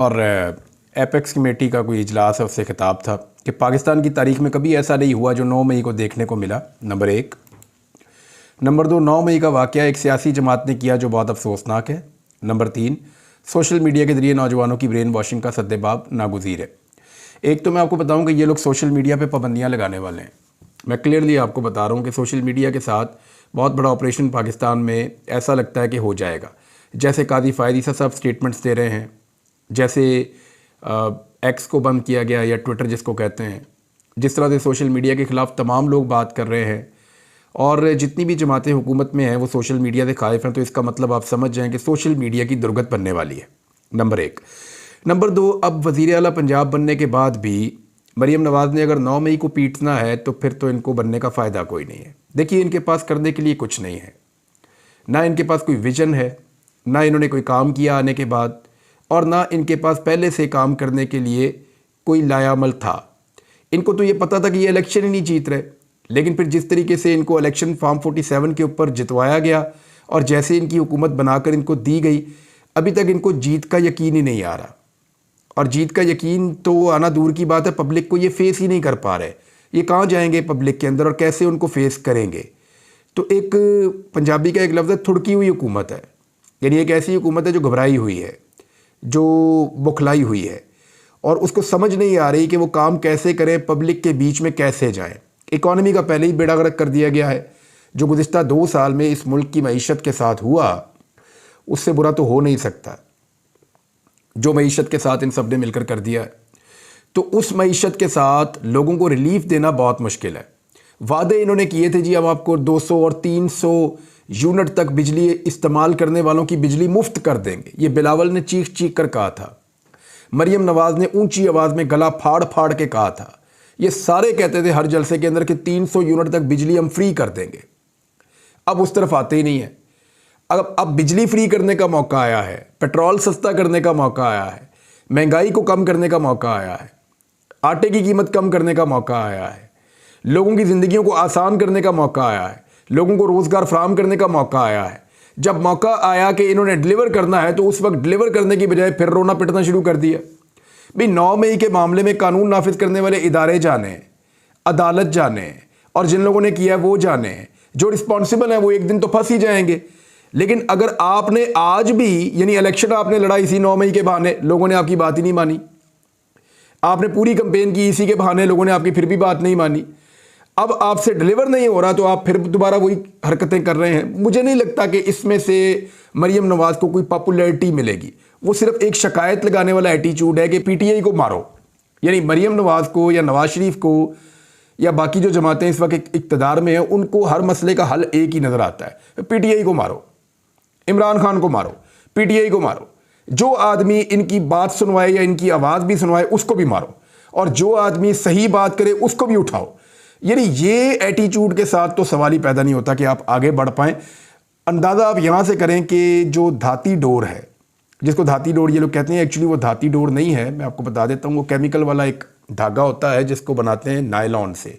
और apex committee का कोई इजलास है, उससे खिताब था कि पाकिस्तान की तारीख में कभी ऐसा नहीं हुआ जो 9 मई को देखने को मिला, नंबर एक। नंबर दो, 9 मई का वाक़या एक सियासी जमात ने किया जो बहुत अफसोसनाक है। नंबर तीन, सोशल मीडिया के ज़रिए नौजवानों की ब्रेन वॉशिंग का सद्देबाब नागुज़ीर है। एक तो मैं आपको बताऊं कि ये लोग सोशल मीडिया पे पाबंदियां लगाने वाले हैं। मैं क्लियरली आपको बता रहा हूं कि सोशल मीडिया के साथ बहुत बड़ा ऑपरेशन पाकिस्तान में ऐसा लगता है कि हो जाएगा। जैसे काजी फ़ायद ईसा साहब स्टेटमेंट्स दे रहे हैं, जैसे एक्स को बंद किया गया या ट्विटर जिसको कहते हैं, जिस तरह से सोशल मीडिया के ख़िलाफ़ तमाम लोग बात कर रहे हैं और जितनी भी जमातें हुकूमत में हैं वो सोशल मीडिया से खाइफ हैं, तो इसका मतलब आप समझ जाएं कि सोशल मीडिया की दुर्गत बनने वाली है, नंबर एक। नंबर दो, अब वज़ीर आला पंजाब बनने के बाद भी मरीम नवाज़ ने अगर 9 मई को पीटना है तो फिर तो इनको बनने का फ़ायदा कोई नहीं है। देखिए, इनके पास करने के लिए कुछ नहीं है, ना इनके पास कोई विजन है, ना इन्होंने कोई काम किया आने के बाद, और ना इनके पास पहले से काम करने के लिए कोई लायामल था। इनको तो ये पता था कि ये इलेक्शन ही नहीं जीत रहे, लेकिन फिर जिस तरीके से इनको इलेक्शन फॉर्म 47 के ऊपर जितवाया गया और जैसे इनकी हुकूमत बनाकर इनको दी गई, अभी तक इनको जीत का यकीन ही नहीं आ रहा। और जीत का यकीन तो आना दूर की बात है, पब्लिक को ये फेस ही नहीं कर पा रहे। ये कहाँ जाएंगे पब्लिक के अंदर और कैसे उनको फेस करेंगे? तो एक पंजाबी का एक लफ्ज़ है, थुड़की हुई हुकूमत है। यानी एक ऐसी हुकूमत है जो घबराई हुई है, जो बुखलाई हुई है और उसको समझ नहीं आ रही कि वो काम कैसे करें, पब्लिक के बीच में कैसे जाएं। इकॉनमी का पहले ही बेड़ा गर्क कर दिया गया है। जो गुज़िश्ता 2 साल में इस मुल्क की मईशत के साथ हुआ, उससे बुरा तो हो नहीं सकता जो मईशत के साथ इन सब ने मिलकर कर दिया है। तो उस मईशत के साथ लोगों को रिलीफ देना बहुत मुश्किल है। वादे इन्होंने किए थे जी, हम आपको 200 और 300 यूनिट तक बिजली इस्तेमाल करने वालों की बिजली मुफ्त कर देंगे। ये बिलावल ने चीख चीख कर कहा था, मरीम नवाज़ ने ऊंची आवाज़ में गला फाड़ फाड़ के कहा था। ये सारे कहते थे हर जलसे के अंदर कि 300 यूनिट तक बिजली हम फ्री कर देंगे। अब उस तरफ आते ही नहीं है। अब बिजली फ्री करने का मौका आया है, पेट्रोल सस्ता करने का मौका आया है, महंगाई को कम करने का मौका आया है, आटे की कीमत कम करने का मौका आया है, लोगों की ज़िंदगियों को आसान करने का मौका आया है, लोगों को रोज़गार फराहम करने का मौका आया है। जब मौका आया कि इन्होंने डिलीवर करना है तो उस वक्त डिलीवर करने की बजाय फिर रोना पिटना शुरू कर दिया। भाई, 9 मई के मामले में कानून नाफिज करने वाले इदारे जाने, अदालत जाने, और जिन लोगों ने किया है वो जाने, जो रिस्पॉन्सिबल है वो एक दिन तो फंस ही जाएंगे। लेकिन अगर आपने आज भी, यानी इलेक्शन आपने लड़ा इसी 9 मई के बहाने, लोगों ने आपकी बात ही नहीं मानी। आपने पूरी कैंपेन की इसी के बहाने, लोगों ने आपकी फिर भी बात नहीं मानी। अब आपसे डिलीवर नहीं हो रहा तो आप फिर दोबारा वही हरकतें कर रहे हैं। मुझे नहीं लगता कि इसमें से मरीम नवाज़ को कोई पॉपुलैरिटी मिलेगी। वो सिर्फ एक शिकायत लगाने वाला एटीट्यूड है कि पीटीआई को मारो, यानी मरीम नवाज़ को या नवाज शरीफ को या बाकी जो जमातें इस वक्त इक़्तिदार में हैं, उनको हर मसले का हल एक ही नज़र आता है, पीटीआई को मारो, इमरान खान को मारो, पीटीआई को मारो। जो आदमी इनकी बात सुनवाए या इनकी आवाज़ भी सुनवाए उसको भी मारो, और जो आदमी सही बात करे उसको भी उठाओ। यानी ये एटीट्यूड के साथ तो सवाल ही पैदा नहीं होता कि आप आगे बढ़ पाएँ। अंदाज़ा आप यहाँ से करें कि जो धाती डोर है, जिसको धाती डोर ये लोग कहते हैं, एक्चुअली वो धाती डोर नहीं है, मैं आपको बता देता हूँ। वो केमिकल वाला एक धागा होता है जिसको बनाते हैं नायलॉन से।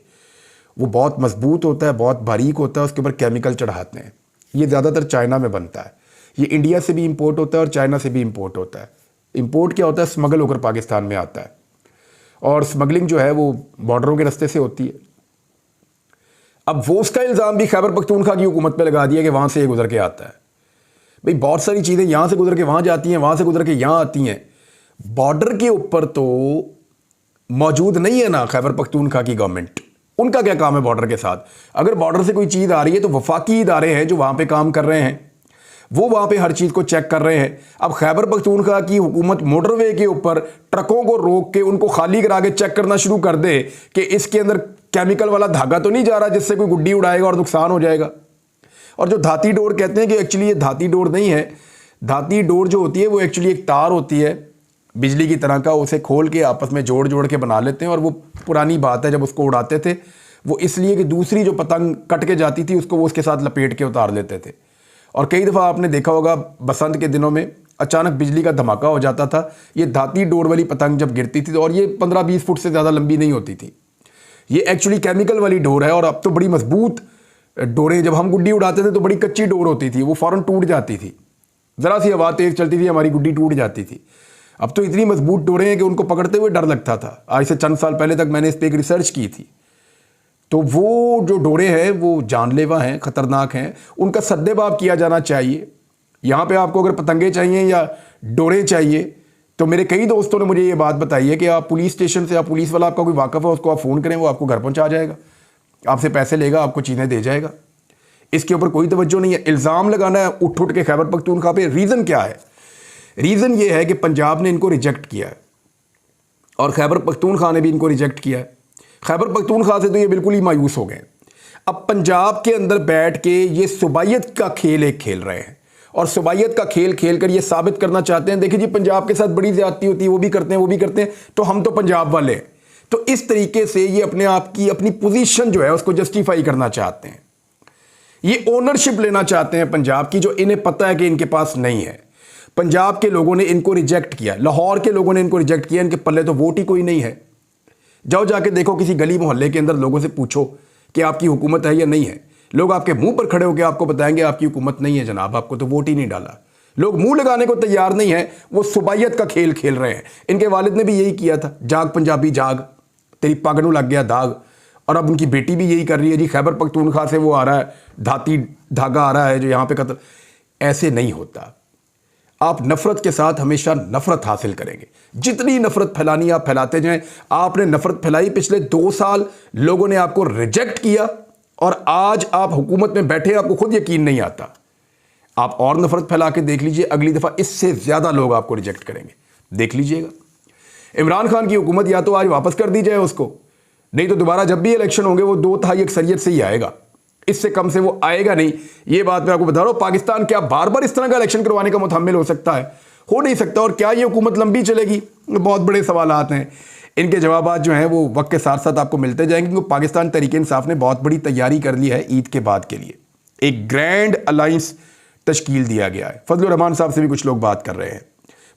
वो बहुत मजबूत होता है, बहुत बारीक होता है, उसके ऊपर केमिकल चढ़ाते हैं। ये ज़्यादातर चाइना में बनता है। ये इंडिया से भी इंपोर्ट होता है और चाइना से भी इंपोर्ट होता है। इंपोर्ट क्या होता है? स्मगल होकर पाकिस्तान में आता है, और स्मगलिंग जो है वो बॉर्डरों के रास्ते से होती है। अब वो उसका इल्ज़ाम भी खैबर पख्तूनख्वा की हुकूमत पे लगा दिया कि वहाँ से ये गुजर के आता है। भाई, बहुत सारी चीज़ें यहाँ से गुजर के वहाँ जाती हैं, वहाँ से गुजर के यहाँ आती हैं। बॉर्डर के ऊपर तो मौजूद नहीं है ना खैबर पख्तूनख्वा की गवर्नमेंट। उनका क्या काम है बॉर्डर के साथ? अगर बॉर्डर से कोई चीज़ आ रही है तो वफाकी इदारे हैं जो वहाँ पे काम कर रहे हैं, वो वहाँ पे हर चीज़ को चेक कर रहे हैं। अब खैबर पख्तूनख्वा की हुकूमत मोटरवे के ऊपर ट्रकों को रोक के उनको खाली करा के चेक करना शुरू कर दे कि इसके अंदर केमिकल वाला धागा तो नहीं जा रहा जिससे कोई गुड्डी उड़ाएगा और नुकसान हो जाएगा। और जो धाती डोर कहते हैं कि एक्चुअली ये धाती डोर नहीं है। धाती डोर जो होती है वो एक्चुअली एक तार होती है बिजली की तरह का, उसे खोल के आपस में जोड़ जोड़ के बना लेते हैं। और वो पुरानी बात है, जब उसको उड़ाते थे वो इसलिए कि दूसरी जो पतंग कट के जाती थी उसको वो उसके साथ लपेट के उतार लेते थे। और कई दफ़ा आपने देखा होगा बसंत के दिनों में अचानक बिजली का धमाका हो जाता था। ये धाती डोर वाली पतंग जब गिरती थी, और ये 15-20 फुट से ज़्यादा लंबी नहीं होती थी, ये एक्चुअली केमिकल वाली डोर है। और अब तो बड़ी मजबूत डोरें, जब हम गुड्डी उड़ाते थे तो बड़ी कच्ची डोर होती थी, वो फ़ौरन टूट जाती थी। ज़रा सी हवा तेज़ चलती थी हमारी गुड्डी टूट जाती थी। अब तो इतनी मजबूत डोरे हैं कि उनको पकड़ते हुए डर लगता था। आज से चंद साल पहले तक मैंने इस पर एक रिसर्च की थी। तो वो जो डोरे हैं वो जानलेवा हैं, ख़तरनाक हैं, उनका सद्देबाब किया जाना चाहिए। यहाँ पे आपको अगर पतंगे चाहिए या डोरे चाहिए तो मेरे कई दोस्तों ने मुझे ये बात बताई है कि आप पुलिस स्टेशन से, आप पुलिस वाला आपका कोई वाकफ़ है, उसको आप फ़ोन करें, वो आपको घर पहुँचा जाएगा, आपसे पैसे लेगा, आपको चीज़ें दे जाएगा। इसके ऊपर कोई तवज्जो नहीं है। इल्ज़ाम लगाना है उठ उठ के खैबर पख्तूनख्वा पे। रीज़न क्या है? रीज़न ये है कि पंजाब ने इनको रिजेक्ट किया है और खैबर पख्तूनख्वा ने भी इनको रिजेक्ट किया है। खैबर पख्तूनख्वा से तो ये बिल्कुल ही मायूस हो गए। अब पंजाब के अंदर बैठ के ये सुबायत का खेल एक खेल रहे हैं और सुबायत का खेल खेल कर ये साबित करना चाहते हैं, देखिए जी पंजाब के साथ बड़ी ज़्यादती होती है, वो भी करते हैं, वो भी करते हैं, तो हम तो पंजाब वाले हैं। तो इस तरीके से ये अपने आप की अपनी पोजीशन जो है उसको जस्टिफाई करना चाहते हैं। ये ओनरशिप लेना चाहते हैं पंजाब की, जो इन्हें पता है कि इनके पास नहीं है। पंजाब के लोगों ने इनको रिजेक्ट किया, लाहौर के लोगों ने इनको रिजेक्ट किया, इनके पल्ले तो वोट ही कोई नहीं है। जाओ जाके देखो किसी गली मोहल्ले के अंदर, लोगों से पूछो कि आपकी हुकूमत है या नहीं है। लोग आपके मुंह पर खड़े होकर आपको बताएंगे आपकी हुकूमत नहीं है जनाब, आपको तो वोट ही नहीं डाला। लोग मुंह लगाने को तैयार नहीं है, वो सुबायत का खेल खेल रहे हैं। इनके वालिद ने भी यही किया था, जाग पंजाबी जाग, तेरी पग नूं लग गया दाग। और अब उनकी बेटी भी यही कर रही है जी, खैबर पख्तूनख्वा से वो आ रहा है, धाती धागा आ रहा है जो यहाँ पे कत्ल। ऐसे नहीं होता। आप नफरत के साथ हमेशा नफरत हासिल करेंगे। जितनी नफरत फैलानी आप फैलाते जाएं। आपने नफरत फैलाई, पिछले 2 साल लोगों ने आपको रिजेक्ट किया और आज आप हुकूमत में बैठे, आपको खुद यकीन नहीं आता। आप और नफरत फैला के देख लीजिए, अगली दफा इससे ज्यादा लोग आपको रिजेक्ट करेंगे, देख लीजिएगा। इमरान खान की हुकूमत या तो आज वापस कर दी जाए उसको, नहीं तो दोबारा जब भी इलेक्शन होंगे वो 2/3 अक्सरियत से ही आएगा, इससे कम से वो आएगा नहीं। ये बात मैं आपको बता रहा हूं। पाकिस्तान क्या बार बार इस तरह का इलेक्शन करवाने का मुतहम्मिल हो सकता है? हो नहीं सकता। और क्या ये हुकूमत लंबी चलेगी? बहुत बड़े सवालात हैं। इनके जवाबात जो हैं वो वक्त के साथ साथ आपको मिलते जाएंगे, क्योंकि पाकिस्तान तहरीक इंसाफ ने बहुत बड़ी तैयारी कर ली है ईद के बाद के लिए। एक ग्रैंड अलायंस तश्कील दिया गया है। फजलुर रहमान साहब से भी कुछ लोग बात कर रहे हैं,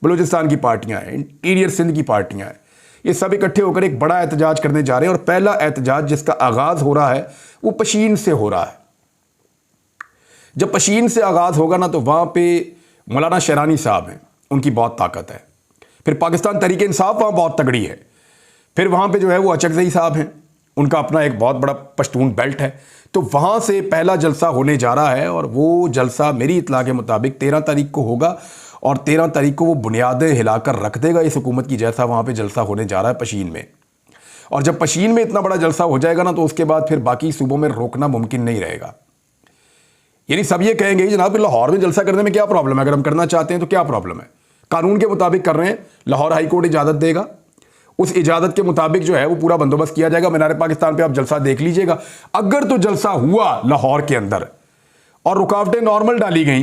बलूचिस्तान की पार्टियां हैं, इंटीरियर सिंध की पार्टियां हैं, ये सब इकट्ठे होकर एक बड़ा एहतजाज करने जा रहे हैं। और पहला एहतजाज जिसका आगाज हो रहा है वो पशीन से हो रहा है। जब पशीन से आगाज होगा ना, तो वहां पे मौलाना शहरानी साहब हैं, उनकी बहुत ताकत है। फिर पाकिस्तान तहरीक इंसाफ वहां बहुत तगड़ी है। फिर वहां पे जो है वो अचकज़ई साहब हैं, उनका अपना एक बहुत बड़ा पश्तून बेल्ट है। तो वहां से पहला जलसा होने जा रहा है और वो जलसा मेरी इत्तला के मुताबिक 13 तारीख को होगा और 13 तारीख को वो बुनियादें हिलाकर रख देगा इस हुकूमत की, जैसा वहां पे जलसा होने जा रहा है पशीन में। और जब पशीन में इतना बड़ा जलसा हो जाएगा ना, तो उसके बाद फिर बाकी सूबों में रोकना मुमकिन नहीं रहेगा। यानी सब ये कहेंगे जनाब लाहौर में जलसा करने में क्या प्रॉब्लम है, अगर हम करना चाहते हैं तो क्या प्रॉब्लम है, कानून के मुताबिक कर रहे हैं, लाहौर हाई कोर्ट इजाज़त देगा, उस इजाज़त के मुताबिक जो है वो पूरा बंदोबस्त किया जाएगा। मीनार पाकिस्तान पे आप जलसा देख लीजिएगा। अगर तो जलसा हुआ लाहौर के अंदर और रुकावटें नॉर्मल डाली गई,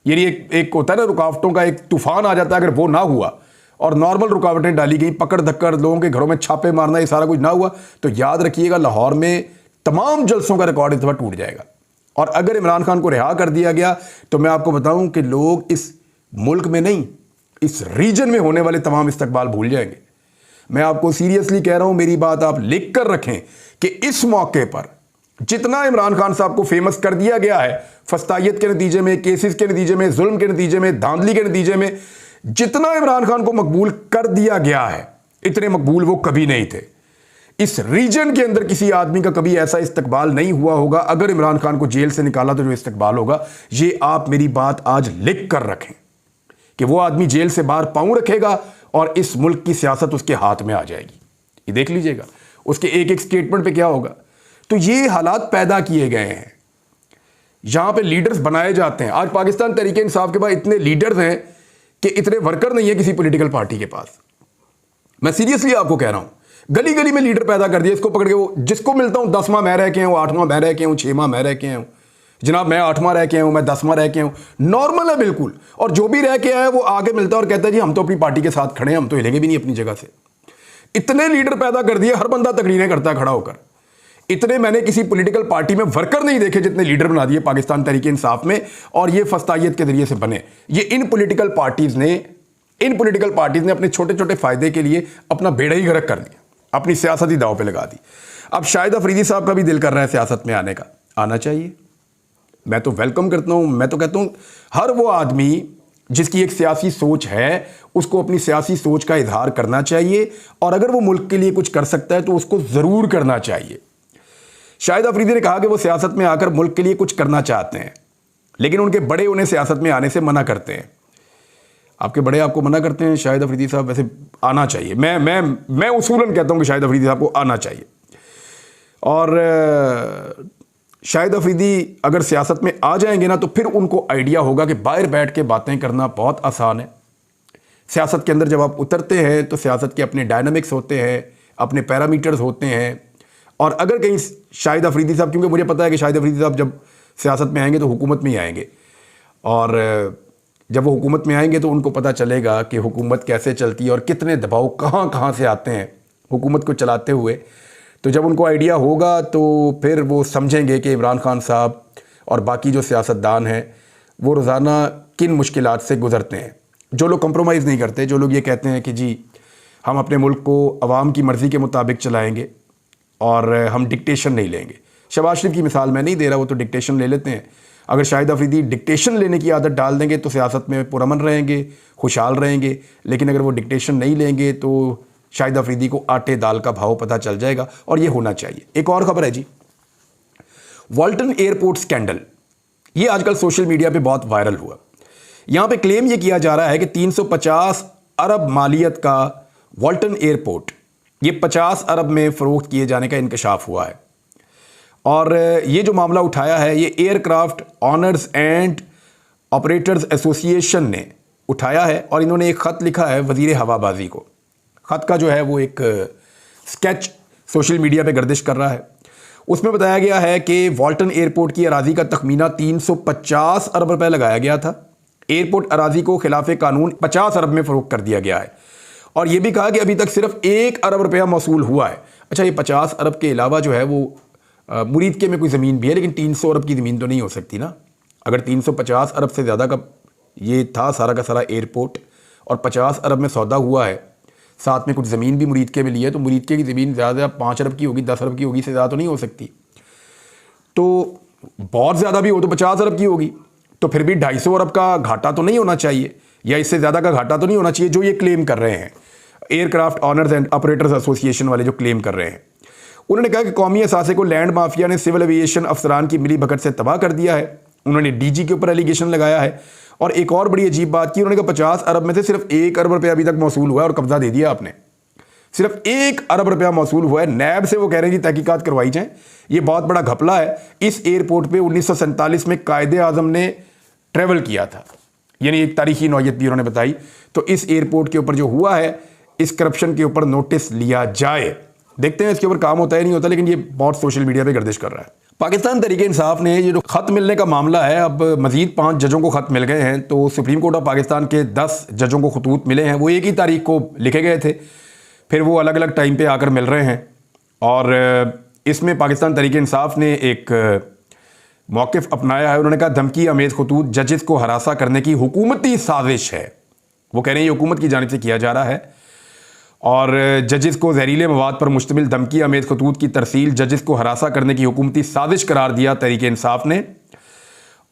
यानी एक होता है ना रुकावटों का एक तूफान आ जाता है, अगर वो ना हुआ और नॉर्मल रुकावटें डाली गई, पकड़ धक्कर, लोगों के घरों में छापे मारना, ये सारा कुछ ना हुआ, तो याद रखिएगा लाहौर में तमाम जलसों का रिकॉर्ड इस दफा टूट जाएगा। और अगर इमरान खान को रिहा कर दिया गया तो मैं आपको बताऊं कि लोग इस मुल्क में नहीं, इस रीजन में होने वाले तमाम इस्तकबाल भूल जाएंगे। मैं आपको सीरियसली कह रहा हूं, मेरी बात आप लिख कर रखें कि इस मौके पर जितना इमरान खान साहब को फेमस कर दिया गया है फस्तायत के नतीजे में, केसेस के नतीजे में, जुल्म के नतीजे में, धांधली के नतीजे में, जितना इमरान खान को मकबूल कर दिया गया है, इतने मकबूल वो कभी नहीं थे। इस रीजन के अंदर किसी आदमी का कभी ऐसा इस्तकबाल नहीं हुआ होगा। अगर इमरान खान को जेल से निकाला तो जो इस्तकबाल होगा, ये आप मेरी बात आज लिख कर रखें कि वो आदमी जेल से बाहर पांव रखेगा और इस मुल्क की सियासत उसके हाथ में आ जाएगी। ये देख लीजिएगा उसके एक एक स्टेटमेंट पे क्या होगा। तो ये हालात पैदा किए गए हैं, यहां पे लीडर्स बनाए जाते हैं। आज पाकिस्तान तहरीक इंसाफ के पास इतने लीडर्स हैं कि इतने वर्कर नहीं है किसी पॉलिटिकल पार्टी के पास। मैं सीरियसली आपको कह रहा हूं, गली गली में लीडर पैदा कर दिया, इसको पकड़ के वो जिसको मिलता हूं 10 माह मैं रह के हूं, 8 माह मैं रह के हूं, 6 माह मैं रह के हूं, जनाब मैं 8 माह रह के हूं, मैं 10 माह रह के हूं, नॉर्मल है बिल्कुल। और जो भी रह के आया वो आगे मिलता है और कहता है जी हम तो अपनी पार्टी के साथ खड़े हैं, हम तो हिलेंगे भी नहीं अपनी जगह से। इतने लीडर पैदा कर दिए, हर बंदा तकरीरें करता है खड़ा होकर। इतने मैंने किसी पॉलिटिकल पार्टी में वर्कर नहीं देखे जितने लीडर बना दिए पाकिस्तान तहरीक इंसाफ में, और ये फस्तायत के जरिए से बने। ये इन पॉलिटिकल पार्टीज ने अपने छोटे छोटे फायदे के लिए अपना बेड़ा ही गर्क कर दिया, अपनी सियासत ही दांव पे लगा दी। अब शाहिद अफरीदी साहब का भी दिल कर रहा है सियासत में आने का, आना चाहिए, मैं तो वेलकम करता हूं। मैं तो कहता हूं हर वो आदमी जिसकी एक सियासी सोच है उसको अपनी सियासी सोच का इजहार करना चाहिए, और अगर वो मुल्क के लिए कुछ कर सकता है तो उसको ज़रूर करना चाहिए। शाहिद अफरीदी ने कहा कि वो सियासत में आकर मुल्क के लिए कुछ करना चाहते हैं, लेकिन उनके बड़े उन्हें सियासत में आने से मना करते हैं। आपके बड़े आपको मना करते हैं? शाहिद अफरीदी साहब वैसे आना चाहिए, मैं उसूलन कहता हूं कि शाहिद अफरीदी साहब को आना चाहिए। और शाहिद अफरीदी अगर सियासत में आ जाएंगे ना तो फिर उनको आइडिया होगा कि बाहर बैठ के बातें करना बहुत आसान है। सियासत के अंदर जब आप उतरते हैं तो सियासत के अपने डायनामिक्स होते हैं, अपने पैरामीटर्स होते हैं। और अगर कहीं शाहिद अफरीदी साहब, क्योंकि मुझे पता है कि शाहिद अफरीदी साहब जब सियासत में आएंगे तो हुकूमत में ही आएंगे, और जब वो हुकूमत में आएंगे तो उनको पता चलेगा कि हुकूमत कैसे चलती है और कितने दबाव कहाँ कहाँ से आते हैं हुकूमत को चलाते हुए। तो जब उनको आइडिया होगा तो फिर वो समझेंगे कि इमरान खान साहब और बाकी जो सियासतदान हैं वो रोज़ाना किन मुश्किलात से गुज़रते हैं। जो लोग कंप्रोमाइज़ नहीं करते, जो लोग ये कहते हैं कि जी हम अपने मुल्क को अवाम की मर्ज़ी के मुताबिक चलाएँगे और हम डिक्टेशन नहीं लेंगे। शहबाज शरीफ की मिसाल मैं नहीं दे रहा, वो तो डिक्टेशन ले लेते हैं। अगर शाहिद अफरीदी डिक्टेशन लेने की आदत डाल देंगे तो सियासत में पुरअमन रहेंगे, खुशहाल रहेंगे, लेकिन अगर वो डिक्टेशन नहीं लेंगे तो शाहिद अफरीदी को आटे दाल का भाव पता चल जाएगा, और ये होना चाहिए। एक और खबर है जी, वाल्टन एयरपोर्ट स्कैंडल, ये आजकल सोशल मीडिया पे बहुत वायरल हुआ। यहां पे क्लेम ये किया जा रहा है कि 350 अरब मालियत का वाल्टन एयरपोर्ट ये 50 अरब में फ़रोख्त किए जाने का इंकशाफ हुआ है। और ये जो मामला उठाया है ये aircraft honours and operators association ने उठाया है, और इन्होंने एक ख़त लिखा है वज़ीर हवाबाजी को। ख़त का जो है वो एक स्केच सोशल मीडिया पे गर्दिश कर रहा है। उसमें बताया गया है कि वाल्टन एयरपोर्ट की अराज़ी का तखमीना 350 अरब रुपए लगाया गया था। एयरपोर्ट अराज़ी को खिलाफ कानून 50 अरब में फ़रोख्त कर दिया गया है, और ये भी कहा कि अभी तक सिर्फ 1 अरब रुपया मौसूल हुआ है। अच्छा, ये 50 अरब के अलावा जो है वो मुरीद के में कोई ज़मीन भी है, लेकिन 300 अरब की ज़मीन तो नहीं हो सकती ना। अगर 350 अरब से ज़्यादा का ये था सारा का सारा एयरपोर्ट और 50 अरब में सौदा हुआ है, साथ में कुछ ज़मीन भी मुरीद के में ली है, तो मुरीद के की ज़मीन ज़्यादा 5 अरब की होगी, 10 अरब की होगी, इससे ज़्यादा तो नहीं हो सकती। तो बहुत ज़्यादा भी हो तो 50 अरब की होगी, तो फिर भी 250 अरब का घाटा तो नहीं होना चाहिए, या इससे ज़्यादा का घाटा तो नहीं होना चाहिए, जो ये क्लेम कर रहे हैं aircraft honours and operators association वाले जो क्लेम कर रहे हैं। उन्होंने कहा कि कौमी असासे को लैंड माफिया ने सिविल एविएशन अफसरान की मिली भगत से तबाह कर दिया है। उन्होंने डीजी के ऊपर एलिगेशन लगाया है, और एक और बड़ी अजीब बात की, उन्होंने कहा 50 अरब में से सिर्फ 1 अरब रुपया अभी तक मौसूल हुआ है और कब्जा दे दिया आपने। सिर्फ 1 अरब रुपया मौसूल हुआ है। नैब से वो कह रहे हैं कि तहकीकात करवाई जाए। ये बहुत बड़ा घपला है। इस एयरपोर्ट पे 1947 में कायदे आजम ने ट्रेवल किया था, यानी एक तारीखी नौयत भी उन्होंने बताई। तो इस एयरपोर्ट के ऊपर जो हुआ है, इस करप्शन के ऊपर नोटिस लिया जाए। देखते हैं इसके ऊपर काम होता है नहीं होता, लेकिन ये बहुत सोशल मीडिया पे गर्दिश कर रहा है। पाकिस्तान तहरीक इंसाफ ने ये जो खत मिलने का मामला है, अब मजीद 5 जजों को खत मिल गए हैं। तो सुप्रीम कोर्ट ऑफ पाकिस्तान के 10 जजों को खतूत मिले हैं। वो एक ही तारीख को लिखे गए थे, फिर वो अलग अलग टाइम पे आकर मिल रहे हैं। और इसमें पाकिस्तान तहरीक इंसाफ ने एक मौक़िफ़ अपनाया है। उन्होंने कहा धमकी अमेज़ खतूत जजेस को हरासा करने की हुकूमती साजिश है। वो कह रहे हैं ये हुकूमत की जानिब से किया जा रहा है, और जजेस को जहरीले मवाद पर मुश्तमिल धमकी अमेज़ खतूत की तरसील जजेस को हरासा करने की हुकूमती साजिश करार दिया तहरीक इंसाफ ने,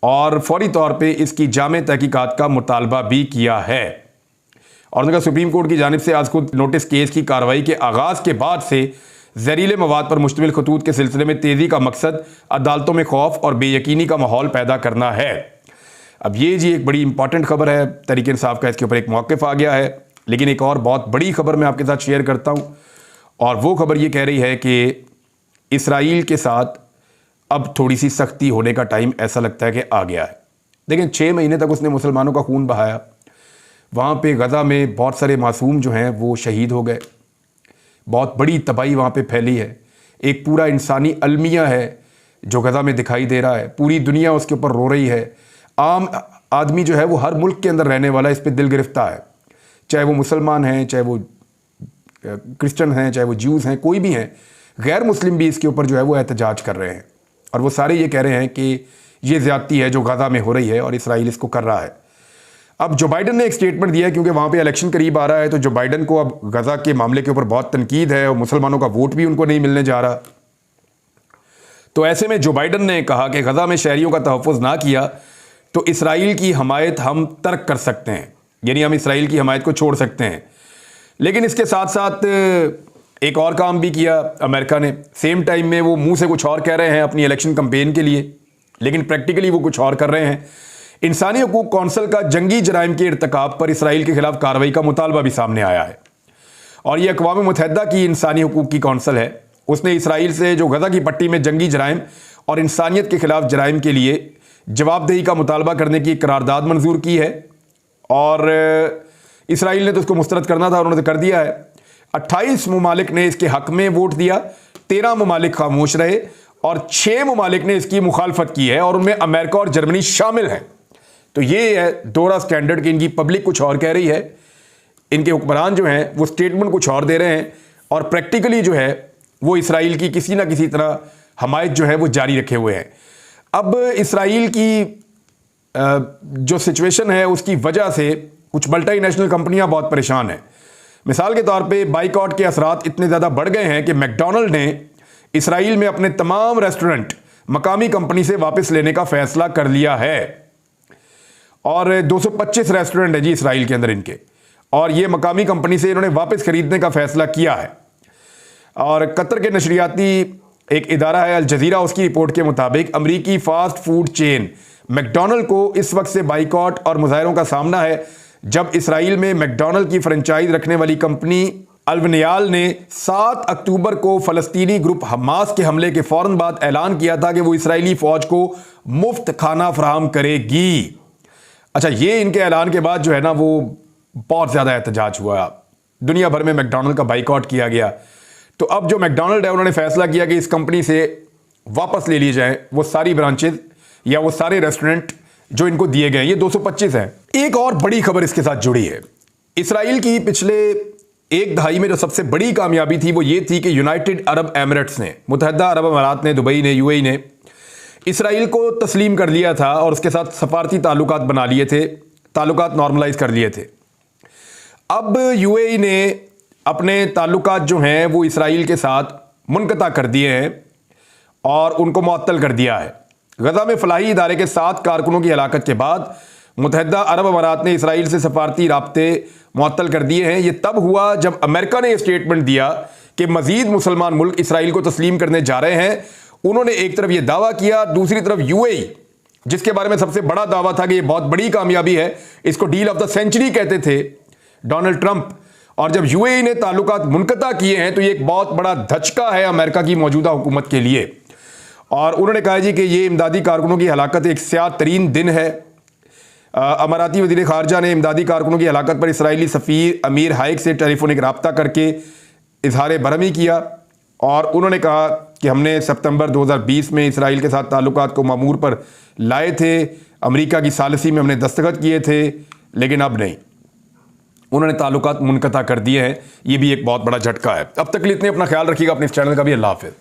और फौरी तौर पे इसकी जामे तहकीकात का मुतालबा भी किया है। और उन्होंने कहा सुप्रीम कोर्ट की जानिब से आज खुद नोटिस केस की कार्रवाई के आगाज़ के बाद से जहरीले मवाद पर मुश्तमिल खतूत के सिलसिले में तेज़ी का मकसद अदालतों में खौफ और बेयकीनी का माहौल पैदा करना है। अब ये जी एक बड़ी इंपॉर्टेंट खबर है तहरीक इंसाफ का, इसके ऊपर एक मौक़िफ़ आ गया है। लेकिन एक और बहुत बड़ी खबर मैं आपके साथ शेयर करता हूँ, और वो खबर ये कह रही है कि इसराइल के साथ अब थोड़ी सी सख्ती होने का टाइम ऐसा लगता है कि आ गया है। लेकिन 6 महीने तक उसने मुसलमानों का खून बहाया। वहाँ पे गज़ा में बहुत सारे मासूम जो हैं वो शहीद हो गए। बहुत बड़ी तबाही वहाँ पे फैली है। एक पूरा इंसानी अलमिया है जो गज़ा में दिखाई दे रहा है। पूरी दुनिया उसके ऊपर रो रही है। आम आदमी जो है वो हर मुल्क के अंदर रहने वाला इस पर दिल गिरफ्तार है, चाहे वो मुसलमान हैं, चाहे वो क्रिश्चियन हैं, चाहे वो ज्यूज़ हैं, कोई भी हैं। गैर मुस्लिम भी इसके ऊपर जो है वो एहतजाज कर रहे हैं, और वो सारे ये कह रहे हैं कि ये ज़्यादती है जो गज़ा में हो रही है और इसराइल इसको कर रहा है। अब जो बाइडन ने एक स्टेटमेंट दिया है, क्योंकि वहाँ पे इलेक्शन करीब आ रहा है, तो जो बाइडन को अब गज़ा के मामले के ऊपर बहुत तनकीद है और मुसलमानों का वोट भी उनको नहीं मिलने जा रहा। तो ऐसे में जो बाइडन ने कहा कि गज़ा में शहरियों का तहफ़्फ़ुज़ ना किया तो इसराइल की हमायत हम तर्क कर सकते हैं, यानी हम इसराइल की हमायत को छोड़ सकते हैं। लेकिन इसके साथ साथ एक और काम भी किया अमेरिका ने। सेम टाइम में वो मुंह से कुछ और कह रहे हैं अपनी इलेक्शन कैंपेन के लिए, लेकिन प्रैक्टिकली वो कुछ और कर रहे हैं। इंसानी हकूक कौंसिल का जंगी जराइम के इर्तिकाब पर इसराइल के खिलाफ कार्रवाई का मुतालबा भी सामने आया है। और ये अक़वाम मुत्तहिदा की इंसानी हकूक की कौंसिल है, उसने इसराइल से जो गज़ा की पट्टी में जंगी जराइम और इंसानियत के खिलाफ जराइम के लिए जवाबदेही का मुतालबा करने की करारदाद मंजूर की है। और इसराइल ने तो उसको मुस्तरद करना था, उन्होंने तो कर दिया है। 28 ममालिक ने इसके हक में वोट दिया, 13 ममालिक खामोश रहे और 6 ममालिक ने इसकी मुखालफत की है, और उनमें अमेरिका और जर्मनी शामिल हैं। तो ये है दोहरा स्टैंडर्ड कि इनकी पब्लिक कुछ और कह रही है, इनके हुक्मरान जो हैं वो स्टेटमेंट कुछ और दे रहे हैं, और प्रैक्टिकली जो है वो इसराइल की किसी ना किसी तरह हमायत जो है वो जारी रखे हुए हैं। अब इसराइल की जो सिचुएशन है उसकी वजह से कुछ मल्टीनेशनल कंपनियां बहुत परेशान हैं। मिसाल के तौर पे बाइकआउट के असरात इतने ज़्यादा बढ़ गए हैं कि मैकडॉनल्ड ने इसराइल में अपने तमाम रेस्टोरेंट मकामी कंपनी से वापस लेने का फैसला कर लिया है। और 225 रेस्टोरेंट है जी इसराइल के अंदर इनके, और ये मकामी कंपनी से इन्होंने वापस खरीदने का फैसला किया है। और कतर के नशरियाती एक इदारा है अल जजीरा, उसकी रिपोर्ट के मुताबिक अमरीकी फास्ट फूड चेन मैकडॉनल्ड को इस वक्त से बाइकआउट और मुजाहरों का सामना है, जब इसराइल में मैकडॉनल्ड की फ्रेंचाइज रखने वाली कंपनी अल्वनियाल ने 7 अक्टूबर को फलस्तीनी ग्रुप हमास के हमले के फौरन बाद ऐलान किया था कि वो इसराइली फौज को मुफ्त खाना फराहम करेगी। अच्छा, ये इनके ऐलान के बाद जो है ना वो बहुत ज़्यादा एहतजाज हुआ, दुनिया भर में मैकडॉनल्ड का बाइकआउट किया गया। तो अब जो मैकडॉनल्ड है उन्होंने फैसला किया कि इस कंपनी से वापस ले लिए जाएं वो सारी ब्रांचेज या वो सारे रेस्टोरेंट जो इनको दिए गए, ये 225 हैं। एक और बड़ी खबर इसके साथ जुड़ी है। इसराइल की पिछले एक दहाई में जो सबसे बड़ी कामयाबी थी वो ये थी कि यूनाइटेड अरब एमिरेट्स ने, मुत्तहिदा अरब अमारात ने, दुबई ने, यूएई ने इसराइल को तस्लीम कर लिया था और उसके साथ सफारती ताल्लुकात बना लिए थे, ताल्लुकात नॉर्मलाइज कर लिए थे। अब यूएई ने अपने ताल्लुकात जो हैं वो इसराइल के साथ मुनक़ता कर दिए हैं और उनको मुअत्तल कर दिया है। गज़ा में फलाही इदारे के 7 कारकुनों की हलाकत के बाद मुत्तहिदा अरब अमारात ने इसराइल से सफारती राब्ते मुअत्तल कर दिए हैं। ये तब हुआ जब अमेरिका ने स्टेटमेंट दिया कि मज़ीद मुसलमान मुल्क इसराइल को तस्लीम करने जा रहे हैं। उन्होंने एक तरफ ये दावा किया, दूसरी तरफ यूएई, जिसके बारे में सबसे बड़ा दावा था कि ये बहुत बड़ी कामयाबी है, इसको डील ऑफ द सेंचुरी कहते थे डोनाल्ड ट्रंप। और जब यूएई ने ताल्लुकात मुनक़ता किए हैं तो ये एक बहुत बड़ा धचका है अमेरिका की मौजूदा हुकूमत के लिए। और उन्होंने कहा जी कि ये इमदादी कारकुनों की हलाकत एक स्याह तरीन दिन है। अमाराती वज़ीर ख़ारजा ने इमदादी कारकुनों की हलाकत पर इसराइली सफ़ीर अमीर हाइक से टेलीफोनिक रब्ता करके इजहार बरहमी किया और उन्होंने कहा कि हमने सितंबर 2020 में इसराइल के साथ ताल्लुकात को मामूर पर लाए थे, अमेरिका की सालिसी में हमने दस्तखत किए थे, लेकिन अब नहीं, उन्होंने ताल्लुकात मुनक़ता कर दिए हैं। ये भी एक बहुत बड़ा झटका है। अब तक के लिए इतने, अपना ख्याल रखिएगा, अपने इस चैनल का भी। अल्लाह हाफ़िज़।